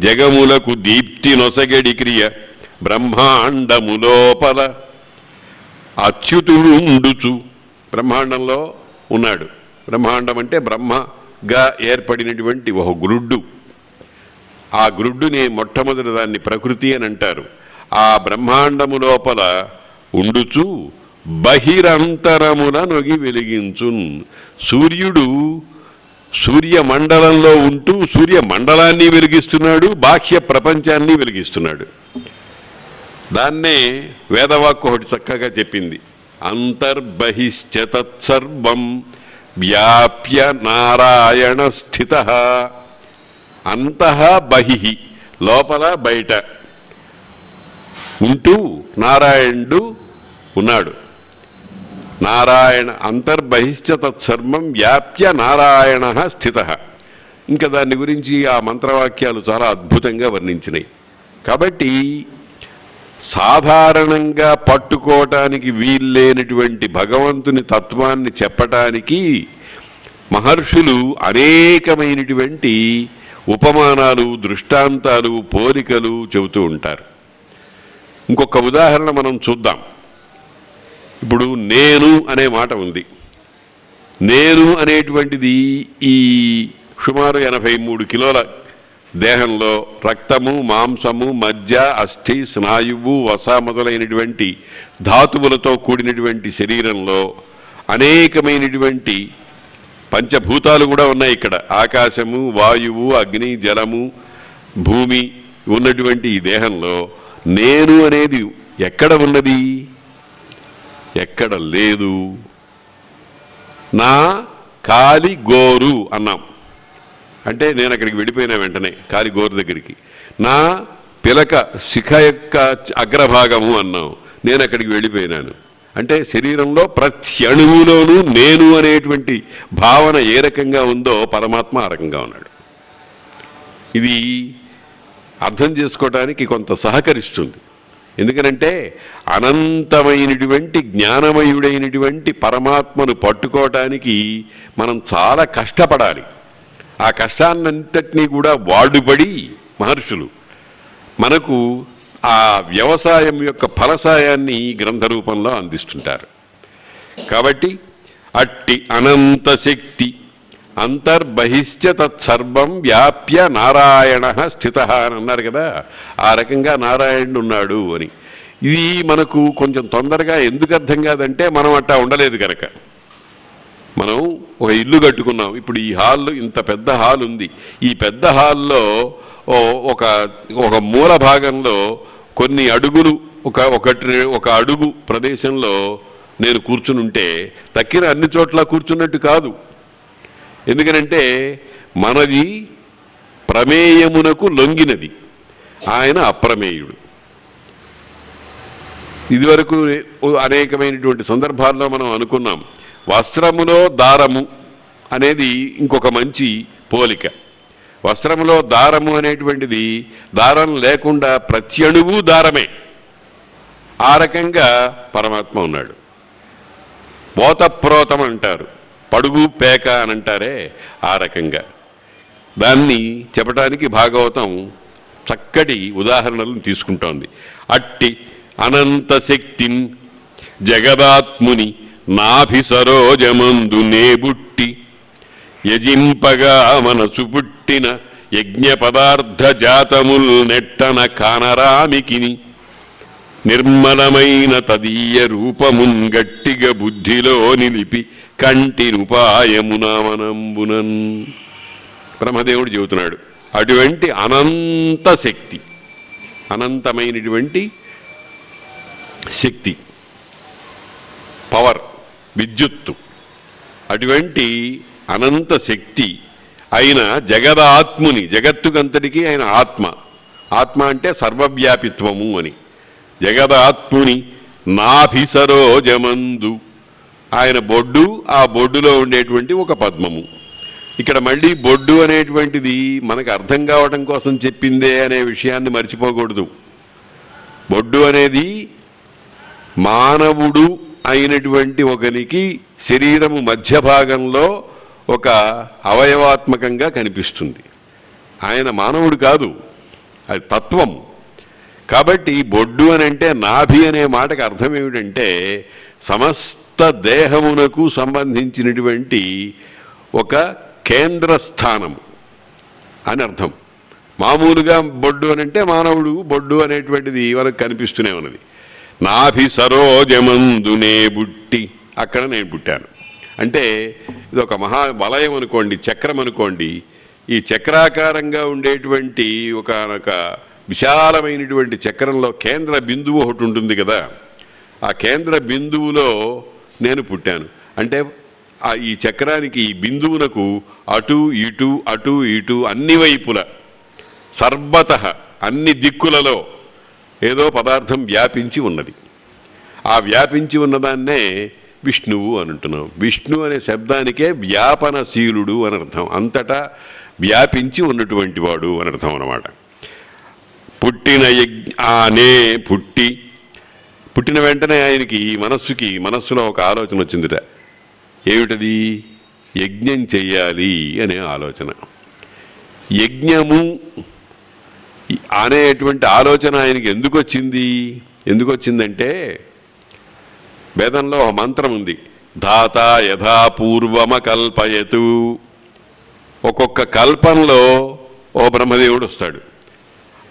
జగములకు దీప్తి నొసగడి క్రియ బ్రహ్మాండములోపల అచ్యుతుడుండుచు. బ్రహ్మాండంలో ఉన్నాడు. బ్రహ్మాండం అంటే బ్రహ్మగా ఏర్పడినటువంటి ఒక గ్రుడ్డు. ఆ గ్రుడ్డుని మొట్టమొదటి దాన్ని ప్రకృతి అని అంటారు. ఆ బ్రహ్మాండము లోపల ఉండుచు బహిరంతరముల నొగి వెలిగించున్. సూర్యుడు సూర్యమండలంలో ఉంటూ సూర్యమండలాన్ని వెలిగిస్తున్నాడు, బాహ్య ప్రపంచాన్ని వెలిగిస్తున్నాడు. దాన్నే వేదవాక్కు ఒకటి చక్కగా చెప్పింది. అంతర్బహిశ్చ తత్సర్వం వ్యాప్య నారాయణ స్థిత. అంతః బహిః లోపల బయట ఉంటూ నారాయణుడు ఉన్నాడు. నారాయణ అంతర్బహిశ్చ తత్సర్వం వ్యాప్య నారాయణ స్థిత. ఇంకా దాని గురించి ఆ మంత్రవాక్యాలు చాలా అద్భుతంగా వర్ణించినాయి. కాబట్టి సాధారణంగా పట్టుకోవటానికి వీల్లేనటువంటి భగవంతుని తత్వాన్ని చెప్పటానికి మహర్షులు అనేకమైనటువంటి ఉపమానాలు, దృష్టాంతాలు, పోలికలు చెబుతూ ఉంటారు. ఇంకొక ఉదాహరణ మనం చూద్దాం. ఇప్పుడు నేను అనే మాట ఉంది. నేను అనేటువంటిది ఈ సుమారు 83 కిలోల దేహంలో రక్తము, మాంసము, మజ్జ, అస్థి, స్నాయువు, వస మొదలైనటువంటి ధాతువులతో కూడినటువంటి శరీరంలో అనేకమైనటువంటి పంచభూతాలు కూడా ఉన్నాయి. ఇక్కడ ఆకాశము, వాయువు, అగ్ని, జలము, భూమి ఉన్నటువంటి ఈ దేహంలో నేను అనేది ఎక్కడ ఉన్నది? ఎక్కడ లేదు. నా కాలి గోరు అన్నాం అంటే నేను అక్కడికి వెళ్ళిపోయినా వెంటనే కాలి గోరు దగ్గరికి. నా పిలక శిఖ యొక్క అగ్రభాగము అన్నాం, నేను అక్కడికి వెళ్ళిపోయినాను. అంటే శరీరంలో ప్రతి అణువులోనూ నేను అనేటువంటి భావన ఏ రకంగా ఉందో పరమాత్మ ఆ రకంగా ఉన్నాడు. ఇది అర్థం చేసుకోవటానికి కొంత సహకరిస్తుంది. ఎందుకనంటే అనంతమైనటువంటి జ్ఞానమయుడైనటువంటి పరమాత్మను పట్టుకోవటానికి మనం చాలా కష్టపడాలి. ఆ కష్టాన్నంతటినీ కూడా వాడుపడి మహర్షులు మనకు ఆ వ్యవసాయం యొక్క ఫలసాయాన్ని గ్రంథ రూపంలో అందిస్తుంటారు. కాబట్టి అట్టి అనంత శక్తి అంతర్బహిశ్చ తత్సర్వం వ్యాప్య నారాయణ స్థిత అని అన్నారు కదా. ఆ రకంగా నారాయణుడు ఉన్నాడు అని. ఇది మనకు కొంచెం తొందరగా ఎందుకు అర్థం కాదంటే మనం అట్టా ఉండలేదు కనుక. మనం ఒక ఇల్లు కట్టుకున్నాం. ఇప్పుడు ఈ హాల్, ఇంత పెద్ద హాల్ ఉంది. ఈ పెద్ద హాల్లో ఒక మూల భాగంలో కొన్ని అడుగులు ఒక అడుగు ప్రదేశంలో నేను కూర్చుని ఉంటే తక్కిన అన్ని చోట్ల కూర్చున్నట్టు కాదు. ఎందుకనంటే మనది ప్రమేయమునకు లొంగినది, ఆయన అప్రమేయుడు. ఇదివరకు అనేకమైనటువంటి సందర్భాల్లో మనం అనుకున్నాం. వస్త్రములో దారము అనేది ఇంకొక మంచి పోలిక. వస్త్రములో దారము అనేటువంటిది దారం లేకుండా ప్రతి అణువు దారమే. ఆ రకంగా పరమాత్మ ఉన్నాడు. పోతప్రోతం అంటారు, పడుగు పేక అని అంటారే, ఆ రకంగా దాన్ని చెప్పడానికి భాగవతం చక్కటి ఉదాహరణలను తీసుకుంటోంది. అట్టి అనంత శక్తిన్ జగదాత్ముని నాభిసరోజమందు నేబుట్టి యజింపగా మనసు పుట్టిన యజ్ఞ పదార్థ జాతముల్ నెట్టన కానరామికిని నిర్మలమైన తదీయ రూపమున్ గట్టిగా బుద్ధిలో నిలిపి కంటినుపాయమునామనంబునన్. బ్రహ్మదేవుడు చెబుతున్నాడు. అటువంటి అనంత శక్తి, అనంతమైనటువంటి శక్తి, పవర్, విద్యుత్తు, అటువంటి అనంత శక్తి అయిన జగదాత్ముని, జగత్తుకంతటికీ ఆయన ఆత్మ. ఆత్మ అంటే సర్వవ్యాపిత్వము అని. జగదాత్ముని నాభిసరోజమందు ఆయన బొడ్డు, ఆ బొడ్డులో ఉండేటువంటి ఒక పద్మము. ఇక్కడ మళ్ళీ బొడ్డు అనేటువంటిది మనకు అర్థం కావటం కోసం చెప్పిందే అనే విషయాన్ని మర్చిపోకూడదు. బొడ్డు అనేది మానవుడు అయినటువంటి ఒకనికి శరీరము మధ్య భాగంలో ఒక అవయవాత్మకంగా కనిపిస్తుంది. ఆయన మానవుడు కాదు, అది తత్వం. కాబట్టి బొడ్డు అని అంటే నాభి అనే మాటకు అర్థం ఏమిటంటే సమస్త దేహమునకు సంబంధించినటువంటి ఒక కేంద్ర స్థానం అని అర్థం. మామూలుగా బొడ్డు అని అంటే మానవుడు బొడ్డు అనేటువంటిది మనకు కనిపిస్తూనే ఉన్నది. నాభి సరోజమందునే బుట్టి, అక్కడ నేను పుట్టాను అంటే ఇది ఒక మహా వలయం అనుకోండి, చక్రం అనుకోండి. ఈ చక్రాకారంగా ఉండేటువంటి ఒక విశాలమైనటువంటి చక్రంలో కేంద్ర బిందువు ఒకటి ఉంటుంది కదా, ఆ కేంద్ర బిందువులో నేను పుట్టాను. అంటే ఈ చక్రానికి ఈ బిందువునకు అటు ఇటు అటు ఇటు అన్ని వైపుల సర్వత అన్ని దిక్కులలో ఏదో పదార్థం వ్యాపించి ఉన్నది. ఆ వ్యాపించి ఉన్నదాన్నే విష్ణువు అని అంటున్నాం. విష్ణు అనే శబ్దానికే వ్యాపనశీలుడు అని అర్థం, అంతటా వ్యాపించి ఉన్నటువంటి వాడు అని అర్థం అన్నమాట. పుట్టిన ఆనే పుట్టిన వెంటనే ఆయనకి మనస్సులో ఒక ఆలోచన వచ్చిందిట. ఏమిటది? యజ్ఞం చెయ్యాలి అనే ఆలోచన. యజ్ఞము అనేటువంటి ఆలోచన ఆయనకి ఎందుకు వచ్చిందంటే వేదంలో ఒక మంత్రం ఉంది, ధాత యథా పూర్వమ కల్పయతు. ఒక్కొక్క కల్పంలో ఓ బ్రహ్మదేవుడు వస్తాడు.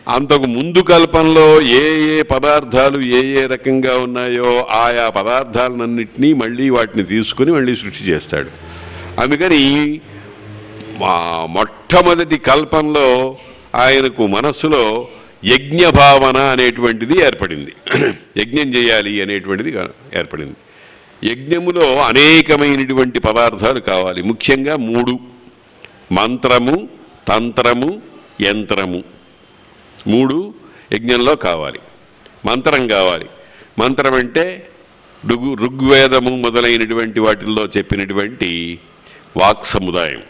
అంతకు ముందు కల్పంలో ఏ ఏ పదార్థాలు ఏ ఏ రకంగా ఉన్నాయో ఆయా పదార్థాలన్నింటినీ మళ్ళీ వాటిని తీసుకుని మళ్ళీ సృష్టి చేస్తాడు. అందుకని మొట్టమొదటి కల్పంలో ఆయనకు మనస్సులో యజ్ఞ భావన అనేటువంటిది ఏర్పడింది. యజ్ఞం చేయాలి అనేటువంటిది ఏర్పడింది. యజ్ఞములో అనేకమైనటువంటి పదార్థాలు కావాలి. ముఖ్యంగా 3: మంత్రము, తంత్రము, యంత్రము. 3 యజ్ఞంలో కావాలి. మంత్రం కావాలి. మంత్రం అంటే ఋగ్వేదము మొదలైనటువంటి వాటిల్లో చెప్పినటువంటి వాక్ సముదాయం.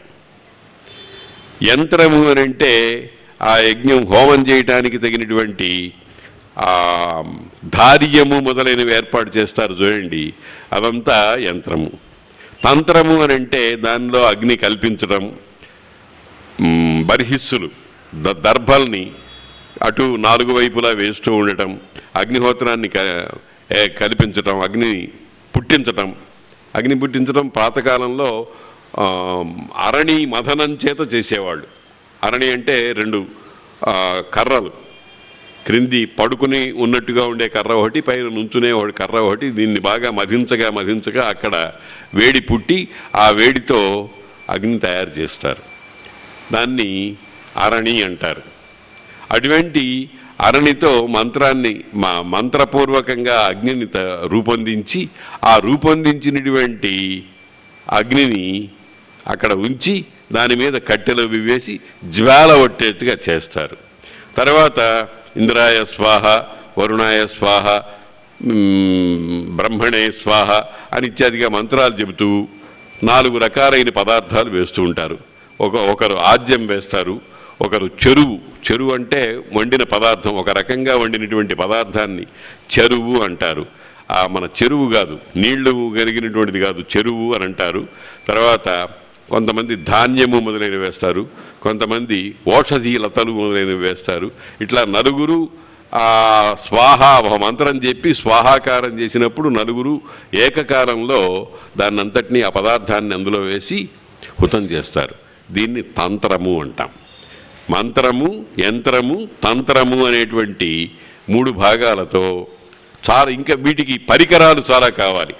యంత్రము అని అంటే ఆ యజ్ఞం హోమం చేయటానికి తగినటువంటి ధార్యము మొదలైనవి ఏర్పాటు చేస్తారు చూడండి, అదంతా యంత్రము. తంత్రము అని అంటే దానిలో అగ్ని కల్పించడం, బర్హిస్సులు దర్భల్ని అటు 4 వైపులా వేస్తూ ఉండటం, అగ్నిహోత్రాన్ని కల్పించటం, అగ్ని పుట్టించటం. పాతకాలంలో అరణి మథనం చేత చేసేవాళ్ళు. అరణి అంటే 2 కర్రలు, క్రింది పడుకుని ఉన్నట్టుగా ఉండే కర్ర ఒకటి, పైన నుంచునే కర్ర ఒకటి. దీన్ని బాగా మధించగా అక్కడ వేడి పుట్టి ఆ వేడితో అగ్ని తయారు చేస్తారు. దాన్ని అరణి అంటారు. అటువంటి అరణితో మంత్రపూర్వకంగా అగ్నిని రూపొందించి ఆ రూపొందించినటువంటి అగ్నిని అక్కడ ఉంచి దాని మీద కట్టెలు వేసి జ్వాల ఒట్టేట్టుగా చేస్తారు. తర్వాత ఇంద్రాయ స్వాహ, వరుణాయ స్వాహ, బ్రహ్మణే స్వాహ అని ఇత్యాదిగా మంత్రాలు చెబుతూ 4 రకాలైన పదార్థాలు వేస్తూ ఉంటారు. ఒకరు ఆజ్యం వేస్తారు, ఒకరు చెరువు అంటే వండిన పదార్థం, ఒక రకంగా వండినటువంటి పదార్థాన్ని చెరువు అంటారు. మన చెరువు కాదు, నీళ్లు కలిగినటువంటిది కాదు, చెరువు అని అంటారు. తర్వాత కొంతమంది ధాన్యము మొదలైనవి వేస్తారు, కొంతమంది ఓషధి లతలు మొదలైనవి వేస్తారు. ఇట్లా 4 స్వాహ మంత్రం చెప్పి స్వాహాకారం చేసినప్పుడు 4 ఏకకాలంలో దాన్నంతటినీ ఆ పదార్థాన్ని అందులో వేసి హుతం చేస్తారు. దీన్ని తంత్రము అంటాం. మంత్రము, యంత్రము, తంత్రము అనేటువంటి 3 భాగాలతో ఇంకా వీటికి పరికరాలు చాలా కావాలి.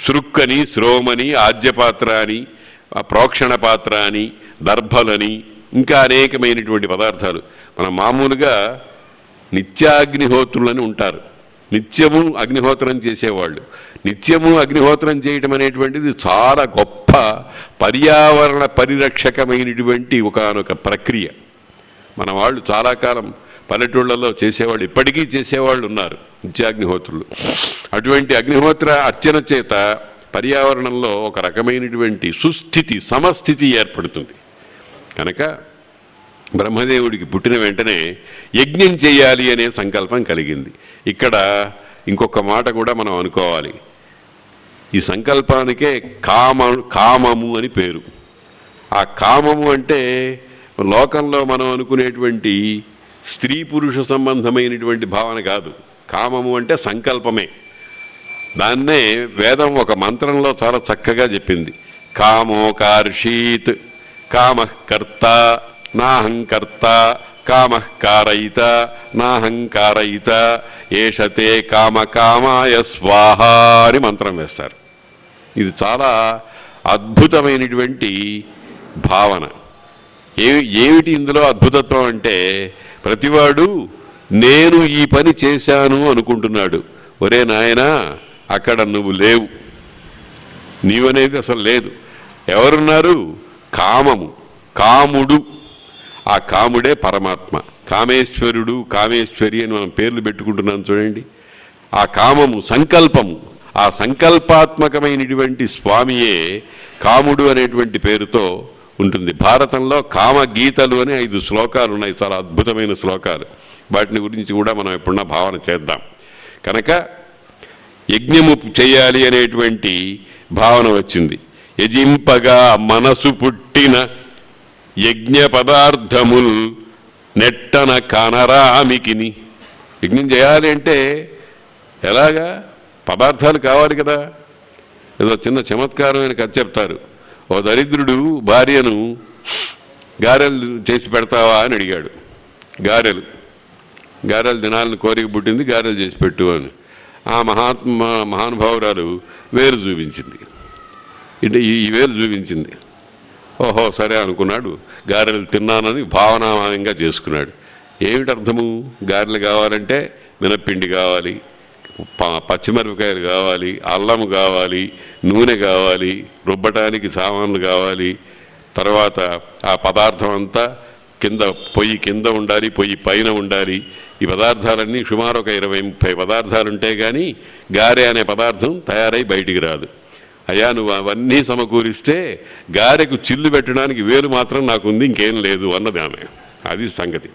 శృక్కని, శ్రోమని, ఆజ్యపాత్ర అని, ప్రోక్షణ పాత్ర అని, దర్భలని, ఇంకా అనేకమైనటువంటి పదార్థాలు. మనం మామూలుగా నిత్యాగ్నిహోత్రులని ఉంటారు, నిత్యము అగ్నిహోత్రం చేసేవాళ్ళు. నిత్యము అగ్నిహోత్రం చేయటం అనేటువంటిది చాలా గొప్ప పర్యావరణ పరిరక్షకమైనటువంటి ఒకానొక ప్రక్రియ. మన వాళ్ళు చాలా కాలం పల్లెటూళ్ళలో చేసేవాళ్ళు, ఇప్పటికీ చేసేవాళ్ళు ఉన్నారు నిత్యాగ్నిహోత్రులు. అటువంటి అగ్నిహోత్ర అర్చన చేత పర్యావరణంలో ఒక రకమైనటువంటి సమస్థితి ఏర్పడుతుంది. కనుక బ్రహ్మదేవుడికి పుట్టిన వెంటనే యజ్ఞం చేయాలి అనే సంకల్పం కలిగింది. ఇక్కడ ఇంకొక మాట కూడా మనం అనుకోవాలి. ఈ సంకల్పానికే కామము అని పేరు. ఆ కామము అంటే లోకంలో మనం అనుకునేటువంటి స్త్రీ పురుష సంబంధమైనటువంటి భావన కాదు. కామము అంటే సంకల్పమే. దాన్నే వేదం ఒక మంత్రంలో చాలా చక్కగా చెప్పింది. కామోకార్షీత్ కామఃకర్త నాహంకర్త కామఃకారయిత నాహంకారయిత ఏషతే కామకామాయ స్వాహ అని మంత్రం వేస్తారు. ఇది చాలా అద్భుతమైనటువంటి భావన. ఏమిటి ఇందులో అద్భుతత్వం అంటే, ప్రతివాడు నేను ఈ పని చేశాను అనుకుంటున్నాడు. ఒరే నాయనా, అక్కడ నువ్వు లేవు, నీవనేది అసలు లేదు. ఎవరున్నారు? కామము, కాముడు. ఆ కాముడే పరమాత్మ. కామేశ్వరుడు, కామేశ్వరి అని మనం పేర్లు పెట్టుకుంటున్నాం చూడండి. ఆ కామము సంకల్పము, ఆ సంకల్పాత్మకమైనటువంటి స్వామియే కాముడు అనేటువంటి పేరుతో ఉంటుంది. భారతంలో కామగీతలు అని 5 శ్లోకాలు ఉన్నాయి, చాలా అద్భుతమైన శ్లోకాలు. వాటిని గురించి కూడా మనం ఎప్పుడన్నా భావన చేద్దాం. కనుక యజ్ఞము చేయాలి అనేటువంటి భావన వచ్చింది. యజింపగా మనసు పుట్టిన యజ్ఞ పదార్థముల్ నెట్టన కానరామికిని. యజ్ఞం చేయాలి అంటే ఎలాగా? పదార్థాలు కావాలి కదా. ఏదో చిన్న చమత్కారమైన కథ చెప్తారు. ఓ దరిద్రుడు భార్యను గారెలు చేసి పెడతావా అని అడిగాడు. గారెలు దినాలను కోరిక పుట్టింది, గారెలు చేసి పెట్టు అని. ఆ మహానుభావురాలు వేలు చూపించింది. అంటే ఈ వేలు చూపించింది. ఓహో సరే అనుకున్నాడు. గారెలు తిన్నానని భావనామయంగా చేసుకున్నాడు. ఏమిటి అర్థము? గారెలు కావాలంటే మినప్పిండి కావాలి, పచ్చిమిరపకాయలు కావాలి, అల్లము కావాలి, నూనె కావాలి, రుబ్బటానికి సామాన్లు కావాలి. తర్వాత ఆ పదార్థం అంతా పొయ్యి కింద ఉండాలి, పొయ్యి పైన ఉండాలి. ఈ పదార్థాలన్నీ సుమారు ఒక 20-30 పదార్థాలు ఉంటే కానీ గారె అనే పదార్థం తయారై బయటికి రాదు. అయ్యా, నువ్వు అవన్నీ సమకూరిస్తే గారెకు చిల్లు పెట్టడానికి వేలు మాత్రం నాకుంది, ఇంకేం లేదు అన్నది ఆమె. అది సంగతి.